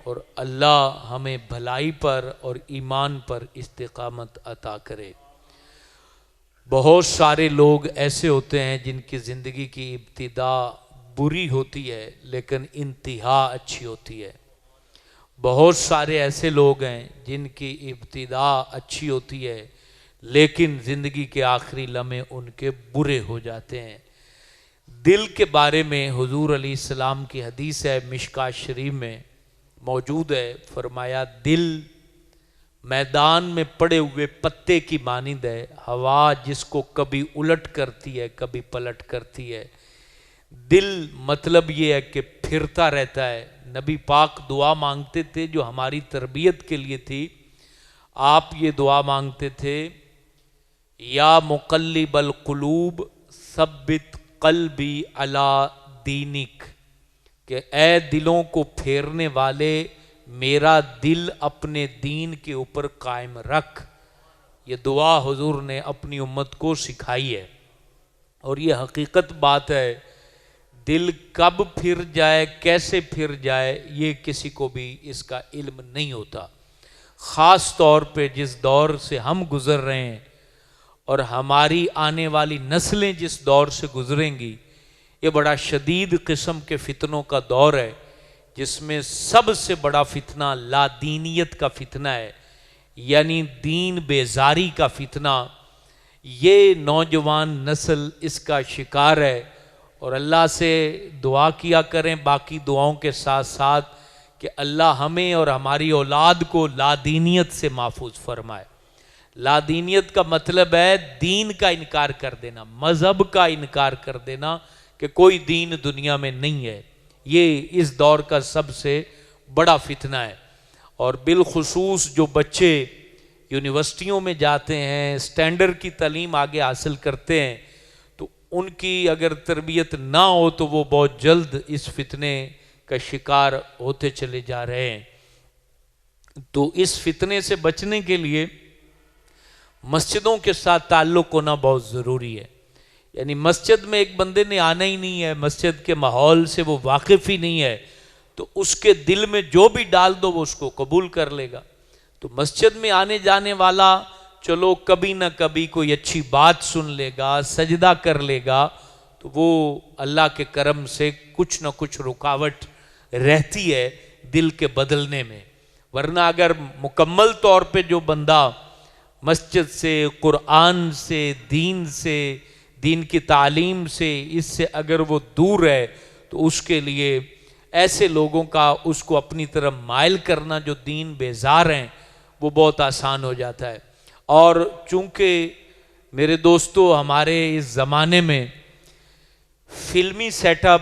اور اللہ ہمیں بھلائی پر اور ایمان پر استقامت عطا کرے۔ بہت سارے لوگ ایسے ہوتے ہیں جن کی زندگی کی ابتدا بری ہوتی ہے لیکن انتہا اچھی ہوتی ہے۔ بہت سارے ایسے لوگ ہیں جن کی ابتدا اچھی ہوتی ہے لیکن زندگی کے آخری لمحے ان کے برے ہو جاتے ہیں۔ دل کے بارے میں حضور علیہ السلام کی حدیث ہے، مشکوٰۃ شریف میں موجود ہے، فرمایا دل میدان میں پڑے ہوئے پتے کی مانند ہے، ہوا جس کو کبھی الٹ کرتی ہے کبھی پلٹ کرتی ہے۔ دل مطلب یہ ہے کہ پھرتا رہتا ہے۔ نبی پاک دعا مانگتے تھے جو ہماری تربیت کے لیے تھی۔ آپ یہ دعا مانگتے تھے، یا مقلب القلوب ثبت قلبی علی دینک، کہ اے دلوں کو پھیرنے والے میرا دل اپنے دین کے اوپر قائم رکھ۔ یہ دعا حضور نے اپنی امت کو سکھائی ہے، اور یہ حقیقت بات ہے۔ دل کب پھر جائے کیسے پھر جائے یہ کسی کو بھی اس کا علم نہیں ہوتا۔ خاص طور پہ جس دور سے ہم گزر رہے ہیں اور ہماری آنے والی نسلیں جس دور سے گزریں گی، یہ بڑا شدید قسم کے فتنوں کا دور ہے، جس میں سب سے بڑا فتنہ لا دینیت کا فتنہ ہے، یعنی دین بیزاری کا فتنہ۔ یہ نوجوان نسل اس کا شکار ہے، اور اللہ سے دعا کیا کریں باقی دعاؤں کے ساتھ ساتھ کہ اللہ ہمیں اور ہماری اولاد کو لا دینیت سے محفوظ فرمائے۔ لا دینیت کا مطلب ہے دین کا انکار کر دینا، مذہب کا انکار کر دینا کہ کوئی دین دنیا میں نہیں ہے۔ یہ اس دور کا سب سے بڑا فتنہ ہے، اور بالخصوص جو بچے یونیورسٹیوں میں جاتے ہیں، اسٹینڈرڈ کی تعلیم آگے حاصل کرتے ہیں، تو ان کی اگر تربیت نہ ہو تو وہ بہت جلد اس فتنے کا شکار ہوتے چلے جا رہے ہیں۔ تو اس فتنے سے بچنے کے لیے مسجدوں کے ساتھ تعلق ہونا بہت ضروری ہے۔ یعنی مسجد میں ایک بندے نے آنا ہی نہیں ہے، مسجد کے ماحول سے وہ واقف ہی نہیں ہے، تو اس کے دل میں جو بھی ڈال دو وہ اس کو قبول کر لے گا۔ تو مسجد میں آنے جانے والا چلو کبھی نہ کبھی کوئی اچھی بات سن لے گا، سجدہ کر لے گا، تو وہ اللہ کے کرم سے کچھ نہ کچھ رکاوٹ رہتی ہے دل کے بدلنے میں۔ ورنہ اگر مکمل طور پہ جو بندہ مسجد سے، قرآن سے، دین کی تعلیم سے، اس سے اگر وہ دور ہے، تو اس کے لیے ایسے لوگوں کا اس کو اپنی طرف مائل کرنا جو دین بیزار ہیں وہ بہت آسان ہو جاتا ہے۔ اور چونکہ میرے دوستو ہمارے اس زمانے میں فلمی سیٹ اپ،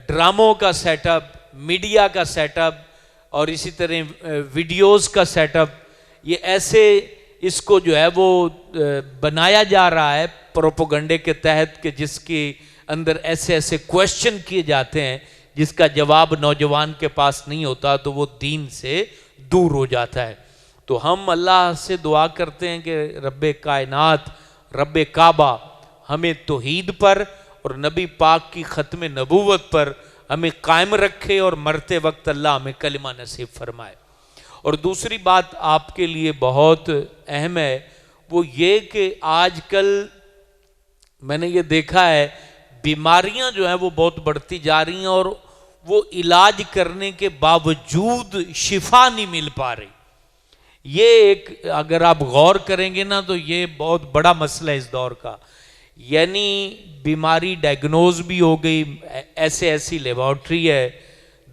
ڈراموں کا سیٹ اپ، میڈیا کا سیٹ اپ، اور اسی طرح ویڈیوز کا سیٹ اپ، یہ ایسے اس کو جو ہے وہ بنایا جا رہا ہے پروپیگنڈے کے تحت کہ جس کے اندر ایسے ایسے کویشچن کیے جاتے ہیں جس کا جواب نوجوان کے پاس نہیں ہوتا، تو وہ دین سے دور ہو جاتا ہے۔ تو ہم اللہ سے دعا کرتے ہیں کہ رب کائنات، رب کعبہ ہمیں توحید پر اور نبی پاک کی ختم نبوت پر ہمیں قائم رکھے، اور مرتے وقت اللہ ہمیں کلمہ نصیب فرمائے۔ اور دوسری بات آپ کے لیے بہت اہم ہے، وہ یہ کہ آج کل میں نے یہ دیکھا ہے بیماریاں جو ہیں وہ بہت بڑھتی جا رہی ہیں، اور وہ علاج کرنے کے باوجود شفا نہیں مل پا رہی۔ یہ ایک اگر آپ غور کریں گے نا تو یہ بہت بڑا مسئلہ ہے اس دور کا۔ یعنی بیماری ڈائگنوز بھی ہو گئی، ایسی لیبارٹری ہے،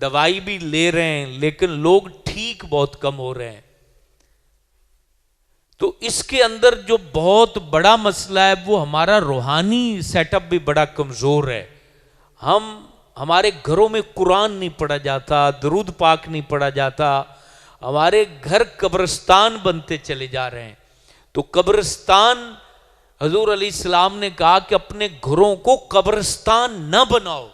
دوائی بھی لے رہے ہیں، لیکن لوگ ٹھیک بہت کم ہو رہے ہیں۔ تو اس کے اندر جو بہت بڑا مسئلہ ہے وہ ہمارا روحانی سیٹ اپ بھی بڑا کمزور ہے۔ ہمارے گھروں میں قرآن نہیں پڑھا جاتا، درود پاک نہیں پڑھا جاتا، ہمارے گھر قبرستان بنتے چلے جا رہے ہیں۔ تو قبرستان، حضور علیہ السلام نے کہا کہ اپنے گھروں کو قبرستان نہ بناؤ۔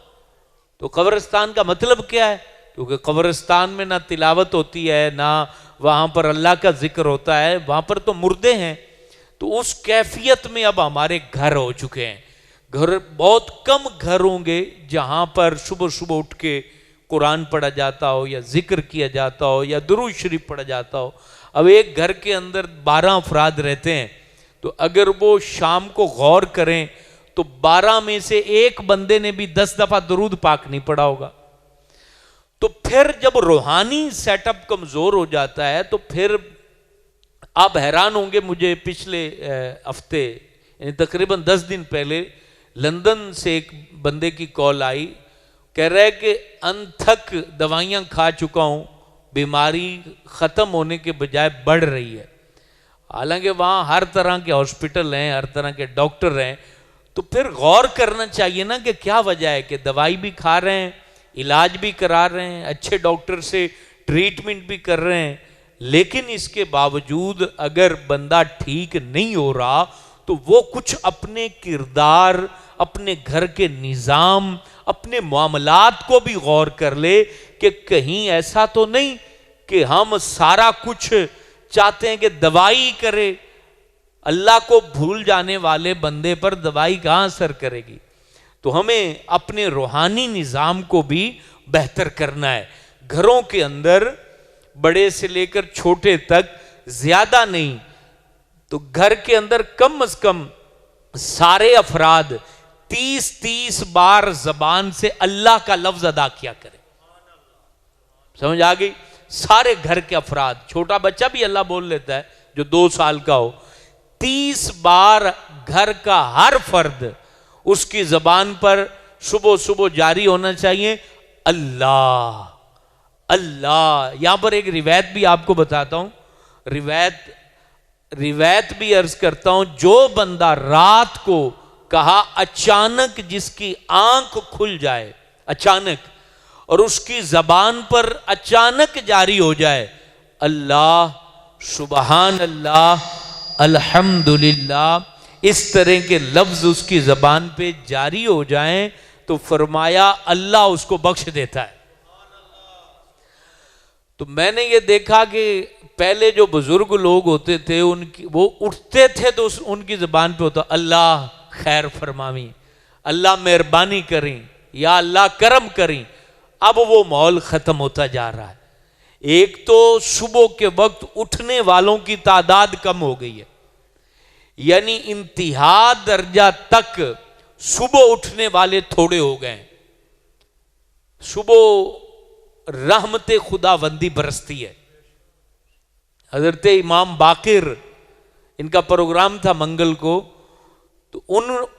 تو قبرستان کا مطلب کیا ہے؟ کیونکہ قبرستان میں نہ تلاوت ہوتی ہے، نہ وہاں پر اللہ کا ذکر ہوتا ہے، وہاں پر تو مردے ہیں۔ تو اس کیفیت میں اب ہمارے گھر ہو چکے ہیں۔ گھر بہت کم گھر ہوں گے جہاں پر صبح صبح اٹھ کے قرآن پڑھا جاتا ہو یا ذکر کیا جاتا ہو یا درود شریف پڑھا جاتا ہو. اب ایک گھر کے اندر 12 افراد رہتے ہیں تو اگر وہ شام کو غور کریں تو 12 میں سے ایک بندے نے بھی 10 دفعہ درود پاک نہیں پڑھا ہوگا. تو پھر جب روحانی سیٹ اپ کمزور ہو جاتا ہے تو پھر آپ حیران ہوں گے. مجھے پچھلے ہفتے یعنی تقریباً 10 دن پہلے لندن سے ایک بندے کی کال آئی, کہہ رہا ہے کہ انتھک دوائیاں کھا چکا ہوں, بیماری ختم ہونے کے بجائے بڑھ رہی ہے. حالانکہ وہاں ہر طرح کے ہاسپٹل ہیں, ہر طرح کے ڈاکٹر ہیں, تو پھر غور کرنا چاہیے نا کہ کیا وجہ ہے کہ دوائی بھی کھا رہے ہیں, علاج بھی کرا رہے ہیں, اچھے ڈاکٹر سے ٹریٹمنٹ بھی کر رہے ہیں, لیکن اس کے باوجود اگر بندہ ٹھیک نہیں ہو رہا تو وہ کچھ اپنے کردار, اپنے گھر کے نظام, اپنے معاملات کو بھی غور کر لے کہ کہیں ایسا تو نہیں کہ ہم سارا کچھ چاہتے ہیں کہ دوائی کرے. اللہ کو بھول جانے والے بندے پر دوائی کہاں اثر کرے گی؟ تو ہمیں اپنے روحانی نظام کو بھی بہتر کرنا ہے. گھروں کے اندر بڑے سے لے کر چھوٹے تک, زیادہ نہیں تو گھر کے اندر کم از کم سارے افراد 30 بار زبان سے اللہ کا لفظ ادا کیا کرے. سمجھ آ گئی؟ سارے گھر کے افراد, چھوٹا بچہ بھی اللہ بول لیتا ہے جو 2 سال کا ہو, 30 بار گھر کا ہر فرد اس کی زبان پر صبح جاری ہونا چاہیے, اللہ اللہ. یہاں پر ایک روایت بھی آپ کو بتاتا ہوں, روایت بھی عرض کرتا ہوں. جو بندہ رات کو کہا اچانک جس کی آنکھ کھل جائے اچانک, اور اس کی زبان پر اچانک جاری ہو جائے اللہ, سبحان اللہ, الحمدللہ, اس طرح کے لفظ اس کی زبان پہ جاری ہو جائیں تو فرمایا اللہ اس کو بخش دیتا ہے. تو میں نے یہ دیکھا کہ پہلے جو بزرگ لوگ ہوتے تھے وہ اٹھتے تھے تو ان کی زبان پہ ہوتا اللہ خیر فرماویں, اللہ مہربانی کریں, یا اللہ کرم کریں. اب وہ ماحول ختم ہوتا جا رہا ہے. ایک تو صبح کے وقت اٹھنے والوں کی تعداد کم ہو گئی ہے, یعنی انتہا درجہ تک صبح اٹھنے والے تھوڑے ہو گئے. صبح رحمت خداوندی برستی ہے. حضرت امام باقر, ان کا پروگرام تھا منگل کو, تو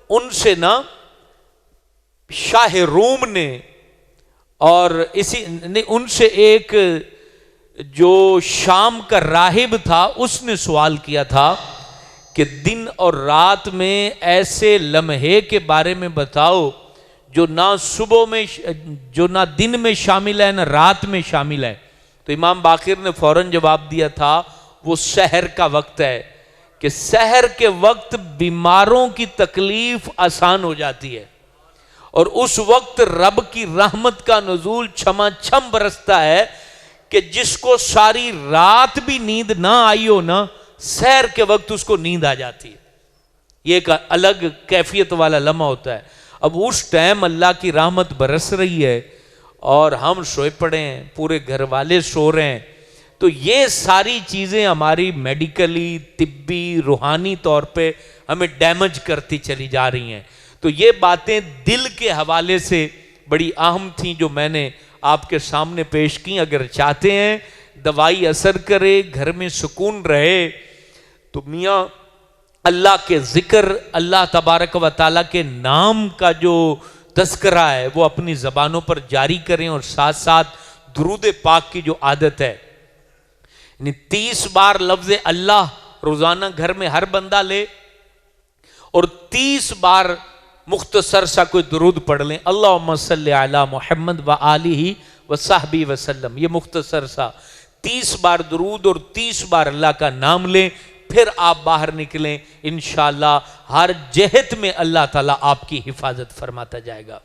ان سے نا شاہ روم نے اور ان سے ایک جو شام کا راہب تھا اس نے سوال کیا تھا کہ دن اور رات میں ایسے لمحے کے بارے میں بتاؤ جو نہ دن میں شامل ہے نہ رات میں شامل ہے. تو امام باقر نے فوراً جواب دیا تھا وہ سحر کا وقت ہے, کہ سحر کے وقت بیماروں کی تکلیف آسان ہو جاتی ہے, اور اس وقت رب کی رحمت کا نزول چھما چھم برستا ہے کہ جس کو ساری رات بھی نیند نہ آئی ہو نا, سحر کے وقت اس کو نیند آ جاتی ہے. یہ ایک الگ کیفیت والا لمحہ ہوتا ہے. اب اس ٹائم اللہ کی رحمت برس رہی ہے اور ہم سوئے پڑے ہیں, پورے گھر والے سو رہے ہیں, تو یہ ساری چیزیں ہماری میڈیکلی, طبی, روحانی طور پہ ہمیں ڈیمیج کرتی چلی جا رہی ہیں. تو یہ باتیں دل کے حوالے سے بڑی اہم تھیں جو میں نے آپ کے سامنے پیش کی. اگر چاہتے ہیں دوائی اثر کرے, گھر میں سکون رہے, تو میاں اللہ کے ذکر, اللہ تبارک و تعالیٰ کے نام کا جو تذکرہ ہے وہ اپنی زبانوں پر جاری کریں, اور ساتھ ساتھ درود پاک کی جو عادت ہے, یعنی 30 بار لفظ اللہ روزانہ گھر میں ہر بندہ لے, اور 30 بار مختصر سا کوئی درود پڑھ لیں, اللہم صلی علی محمد و آلہ و صحبہ وسلم. یہ مختصر سا 30 بار درود اور 30 بار اللہ کا نام لیں, پھر آپ باہر نکلیں, انشاءاللہ ہر جہت میں اللہ تعالیٰ آپ کی حفاظت فرماتا جائے گا.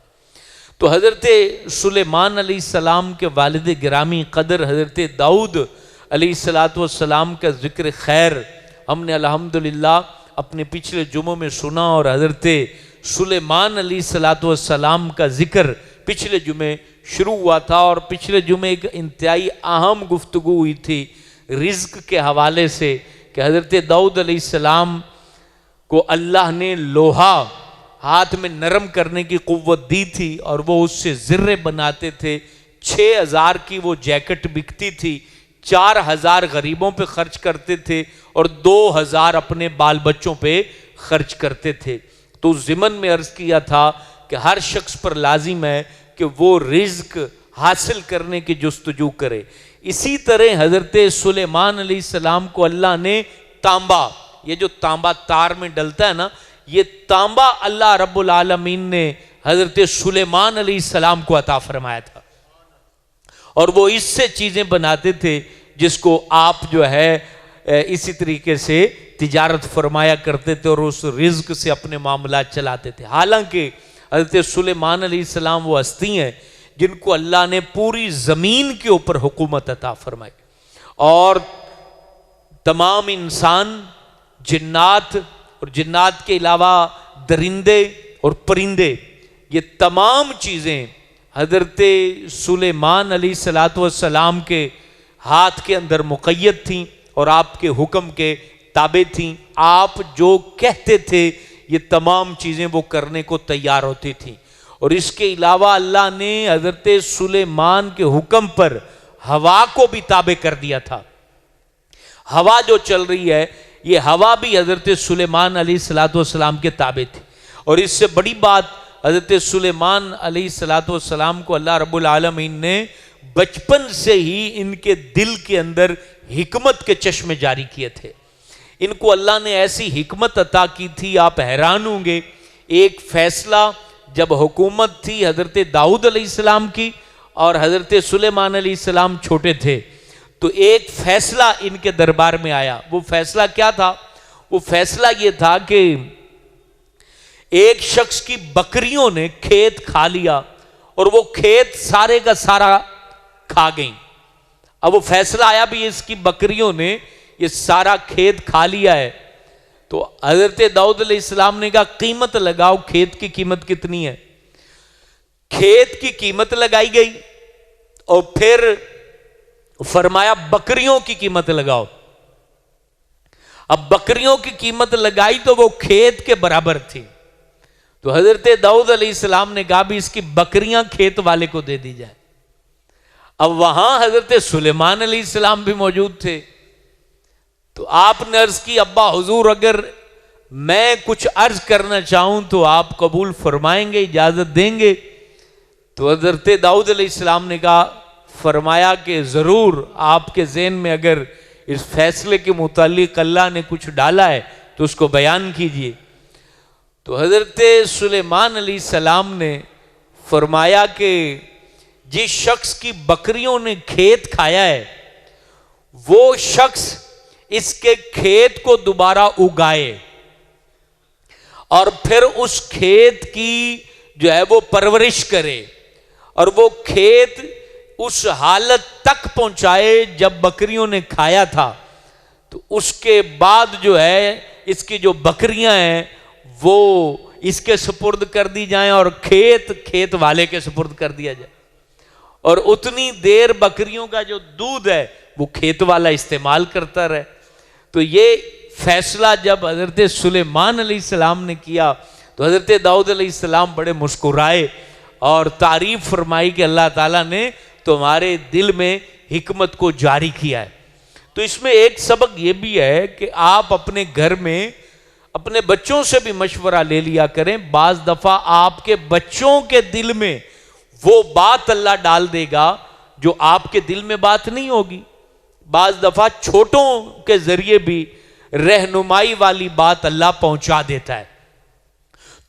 تو حضرت سلیمان علیہ السلام کے والد گرامی قدر حضرت داؤد علیہ السلام کا ذکر خیر ہم نے الحمدللہ اپنے پچھلے جمعوں میں سنا, اور حضرت سلیمان علیہ السلام کا ذکر پچھلے جمعے شروع ہوا تھا، اور پچھلے جمعے ایک انتہائی اہم گفتگو ہوئی تھی رزق کے حوالے سے کہ حضرت داؤد علیہ السلام کو اللہ نے لوہا ہاتھ میں نرم کرنے کی قوت دی تھی، اور وہ اس سے زرے بناتے تھے۔ 6,000 کی وہ جیکٹ بکتی تھی، 4,000 غریبوں پہ خرچ کرتے تھے، اور 2,000 اپنے بال بچوں پہ خرچ کرتے تھے۔ تو ضمن میں عرض کیا تھا کہ ہر شخص پر لازم ہے کہ وہ رزق حاصل کرنے کی جستجو کرے۔ اسی طرح حضرت سلیمان علیہ السلام کو اللہ نے تانبا، یہ جو تانبا تار میں ڈلتا ہے نا، یہ تانبا اللہ رب العالمین نے حضرت سلیمان علیہ السلام کو عطا فرمایا تھا، اور وہ اس سے چیزیں بناتے تھے جس کو آپ جو ہے اسی طریقے سے تجارت فرمایا کرتے تھے، اور اس رزق سے اپنے معاملات چلاتے تھے۔ حالانکہ حضرت سلیمان علیہ السلام وہ ہستی ہیں جن کو اللہ نے پوری زمین کے اوپر حکومت عطا فرمائی، اور تمام انسان، جنات، اور جنات کے علاوہ درندے اور پرندے، یہ تمام چیزیں حضرت سلیمان علیہ السلام کے ہاتھ کے اندر مقید تھیں اور آپ کے حکم کے تابع تھیں۔ آپ جو کہتے تھے یہ تمام چیزیں وہ کرنے کو تیار ہوتی تھیں۔ اور اس کے علاوہ اللہ نے حضرت سلیمان کے حکم پر ہوا کو بھی تابع کر دیا تھا۔ ہوا جو چل رہی ہے، یہ ہوا بھی حضرت سلیمان علیہ السلام کے تابع تھی۔ اور اس سے بڑی بات، حضرت سلیمان علیہ السلام کو اللہ رب العالمین نے بچپن سے ہی ان کے دل کے اندر حکمت کے چشمے جاری کیے تھے۔ ان کو اللہ نے ایسی حکمت عطا کی تھی، آپ حیران ہوں گے۔ ایک فیصلہ جب حکومت تھی حضرت داؤد علیہ السلام کی، اور حضرت سلیمان علیہ السلام چھوٹے تھے، تو ایک فیصلہ ان کے دربار میں آیا۔ وہ فیصلہ کیا تھا؟ وہ فیصلہ یہ تھا کہ ایک شخص کی بکریوں نے کھیت کھا لیا، اور وہ کھیت سارے کا سارا کھا گئیں۔ اب وہ فیصلہ آیا بھی اس کی بکریوں نے یہ سارا کھیت کھا لیا ہے، تو حضرت داؤد علیہ السلام نے کہا قیمت لگاؤ، کھیت کی قیمت کتنی ہے؟ کھیت کی قیمت لگائی گئی، اور پھر فرمایا بکریوں کی قیمت لگاؤ۔ اب بکریوں کی قیمت لگائی تو وہ کھیت کے برابر تھی، تو حضرت داؤد علیہ السلام نے کہا بھی اس کی بکریاں کھیت والے کو دے دی جائے۔ اب وہاں حضرت سلیمان علیہ السلام بھی موجود تھے، تو آپ نے عرض کی ابا حضور اگر میں کچھ عرض کرنا چاہوں تو آپ قبول فرمائیں گے، اجازت دیں گے؟ تو حضرت داؤد علیہ السلام نے کہا، فرمایا کہ ضرور، آپ کے ذہن میں اگر اس فیصلے کے متعلق اللہ نے کچھ ڈالا ہے تو اس کو بیان کیجئے۔ تو حضرت سلیمان علیہ السلام نے فرمایا کہ جس شخص کی بکریوں نے کھیت کھایا ہے وہ شخص اس کے کھیت کو دوبارہ اگائے، اور پھر اس کھیت کی جو ہے وہ پرورش کرے، اور وہ کھیت اس حالت تک پہنچائے جب بکریوں نے کھایا تھا، تو اس کے بعد جو ہے اس کی جو بکریاں ہیں وہ اس کے سپرد کر دی جائیں، اور کھیت والے کے سپرد کر دیا جائے، اور اتنی دیر بکریوں کا جو دودھ ہے وہ کھیت والا استعمال کرتا رہے۔ تو یہ فیصلہ جب حضرت سلیمان علیہ السلام نے کیا تو حضرت داؤد علیہ السلام بڑے مسکرائے اور تعریف فرمائی کہ اللہ تعالیٰ نے تمہارے دل میں حکمت کو جاری کیا ہے۔ تو اس میں ایک سبق یہ بھی ہے کہ آپ اپنے گھر میں اپنے بچوں سے بھی مشورہ لے لیا کریں۔ بعض دفعہ آپ کے بچوں کے دل میں وہ بات اللہ ڈال دے گا جو آپ کے دل میں بات نہیں ہوگی۔ بعض دفعہ چھوٹوں کے ذریعے بھی رہنمائی والی بات اللہ پہنچا دیتا ہے۔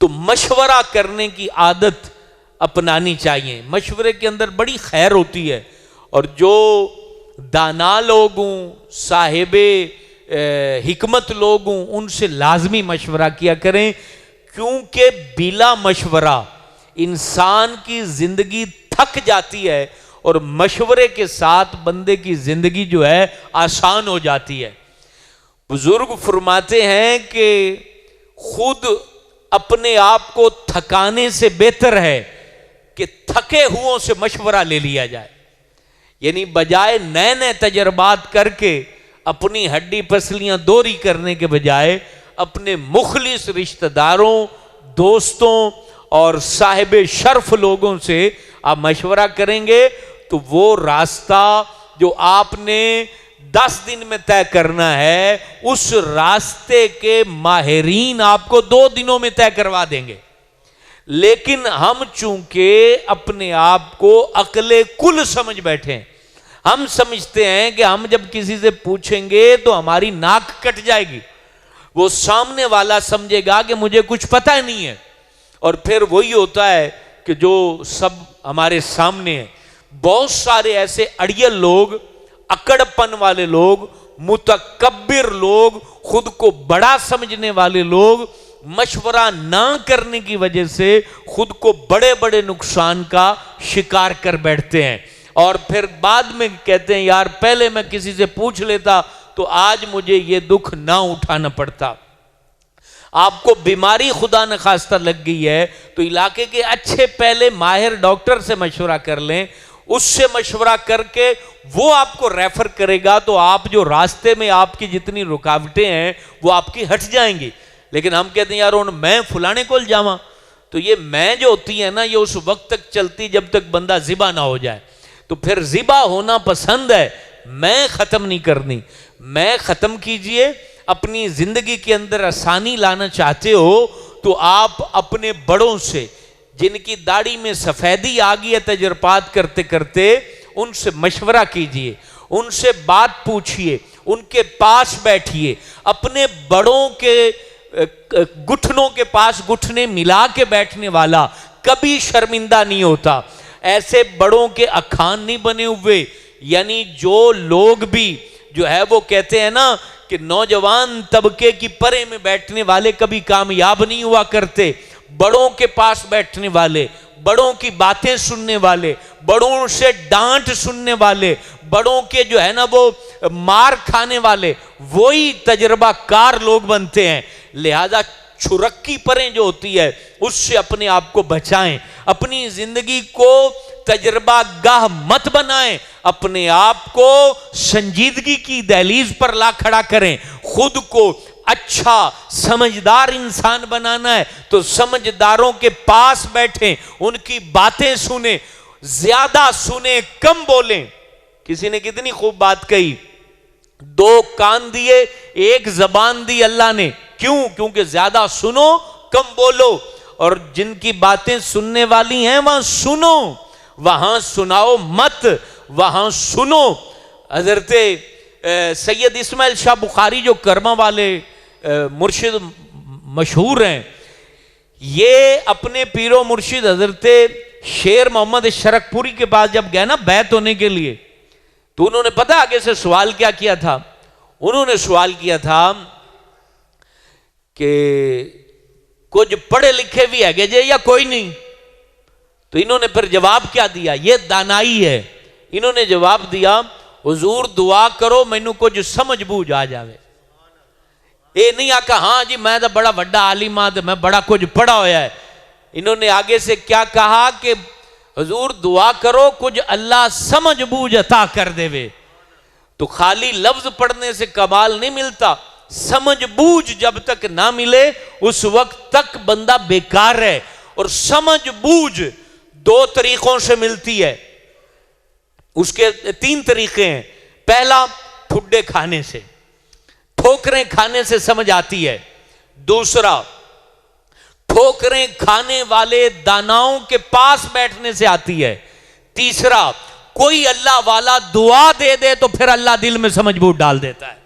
تو مشورہ کرنے کی عادت اپنانی چاہیے، مشورے کے اندر بڑی خیر ہوتی ہے، اور جو دانا لوگ ہوں، صاحب حکمت لوگ ہوں، ان سے لازمی مشورہ کیا کریں، کیونکہ بلا مشورہ انسان کی زندگی تھک جاتی ہے، اور مشورے کے ساتھ بندے کی زندگی جو ہے آسان ہو جاتی ہے۔ بزرگ فرماتے ہیں کہ خود اپنے آپ کو تھکانے سے بہتر ہے کہ تھکے ہوئوں سے مشورہ لے لیا جائے. یعنی بجائے نئے نئے تجربات کر کے اپنی ہڈی پسلیاں دوری کرنے کے بجائے اپنے مخلص رشتہ داروں، دوستوں اور صاحب شرف لوگوں سے آپ مشورہ کریں گے تو وہ راستہ جو آپ نے 10 دن میں طے کرنا ہے، اس راستے کے ماہرین آپ کو 2 دنوں میں طے کروا دیں گے. لیکن ہم چونکہ اپنے آپ کو عقل کل سمجھ بیٹھے ہیں، ہم سمجھتے ہیں کہ ہم جب کسی سے پوچھیں گے تو ہماری ناک کٹ جائے گی، وہ سامنے والا سمجھے گا کہ مجھے کچھ پتہ نہیں ہے. اور پھر وہی ہوتا ہے کہ جو سب ہمارے سامنے ہیں، بہت سارے ایسے اڑیل لوگ، اکڑ پن والے لوگ، متکبر لوگ، خود کو بڑا سمجھنے والے لوگ مشورہ نہ کرنے کی وجہ سے خود کو بڑے بڑے نقصان کا شکار کر بیٹھتے ہیں، اور پھر بعد میں کہتے ہیں یار پہلے میں کسی سے پوچھ لیتا تو آج مجھے یہ دکھ نہ اٹھانا پڑتا. آپ کو بیماری خدا نخواستہ لگ گئی ہے تو علاقے کے اچھے پہلے ماہر ڈاکٹر سے مشورہ کر لیں، اس سے مشورہ کر کے وہ آپ کو ریفر کرے گا تو آپ جو راستے میں آپ کی جتنی رکاوٹیں ہیں وہ آپ کی ہٹ جائیں گی. لیکن ہم کہتے ہیں یار میں فلانے کول جاواں، تو یہ میں جو ہوتی ہے نا یہ اس وقت تک چلتی جب تک بندہ ذبح نہ ہو جائے. تو پھر ذبح ہونا پسند ہے، میں ختم نہیں کرنی. میں ختم کیجئے. اپنی زندگی کے اندر آسانی لانا چاہتے ہو تو آپ اپنے بڑوں سے جن کی داڑھی میں سفیدی آ گئی ہے تجربات کرتے کرتے، ان سے مشورہ کیجئے، ان سے بات پوچھئے، ان کے پاس بیٹھئے. اپنے بڑوں کے گھٹنوں کے پاس گھٹنے ملا کے بیٹھنے والا کبھی شرمندہ نہیں ہوتا. ایسے بڑوں کے اکھان نہیں بنے ہوئے. یعنی جو لوگ بھی جو ہے وہ کہتے ہیں نا کہ نوجوان طبقے کی پرے میں بیٹھنے والے کبھی کامیاب نہیں ہوا کرتے. بڑوں کے پاس بیٹھنے والے، بڑوں کی باتیں سننے والے، بڑوں سے ڈانٹ سننے والے، بڑوں کے جو ہے نا وہ مار کھانے والے، وہی تجربہ کار لوگ بنتے ہیں. لہذا چھرکی پریں جو ہوتی ہے اس سے اپنے آپ کو بچائیں. اپنی زندگی کو تجربہ گاہ مت بنائیں، اپنے آپ کو سنجیدگی کی دہلیز پر لا کھڑا کریں. خود کو اچھا سمجھدار انسان بنانا ہے تو سمجھداروں کے پاس بیٹھیں، ان کی باتیں سنیں، زیادہ سنیں کم بولیں. کسی نے کتنی خوب بات کہی، 2 کان دیے 1 زبان دی اللہ نے. کیوں؟ کیونکہ زیادہ سنو کم بولو. اور جن کی باتیں سننے والی ہیں وہاں سنو، وہاں سناؤ مت، وہاں سنو. حضرت سید اسماعیل شاہ بخاری جو کرما والے مرشد مشہور ہیں، یہ اپنے پیر و مرشد حضرت شیر محمد شرک پوری کے پاس جب گئے نا بیعت ہونے کے لیے، تو انہوں نے پتہ آگے سے سوال کیا تھا؟ انہوں نے سوال کیا تھا کہ کچھ پڑھے لکھے بھی ہے جے یا کوئی نہیں؟ تو انہوں نے پھر جواب کیا دیا؟ یہ دانائی ہے. انہوں نے جواب دیا حضور دعا کرو مینوں کچھ سمجھ بوجھ آ جاوے. اے نہیں آکا ہاں جی میں تو بڑا وڈا عالم ہاں میں بڑا کچھ پڑھا ہویا ہے. انہوں نے آگے سے کیا کہا کہ حضور دعا کرو کچھ اللہ سمجھ بوجھ عطا کر دے وے. تو خالی لفظ پڑھنے سے کمال نہیں ملتا، سمجھ بوجھ جب تک نہ ملے اس وقت تک بندہ بیکار ہے. اور سمجھ بوجھ 2 طریقوں سے ملتی ہے. اس کے 3 طریقے ہیں. پہلا ٹھڈے کھانے سے، ٹھوکریں کھانے سے سمجھ آتی ہے. دوسرا ٹھوکریں کھانے والے داناؤں کے پاس بیٹھنے سے آتی ہے. تیسرا کوئی اللہ والا دعا دے دے تو پھر اللہ دل میں سمجھ بوجھ ڈال دیتا ہے.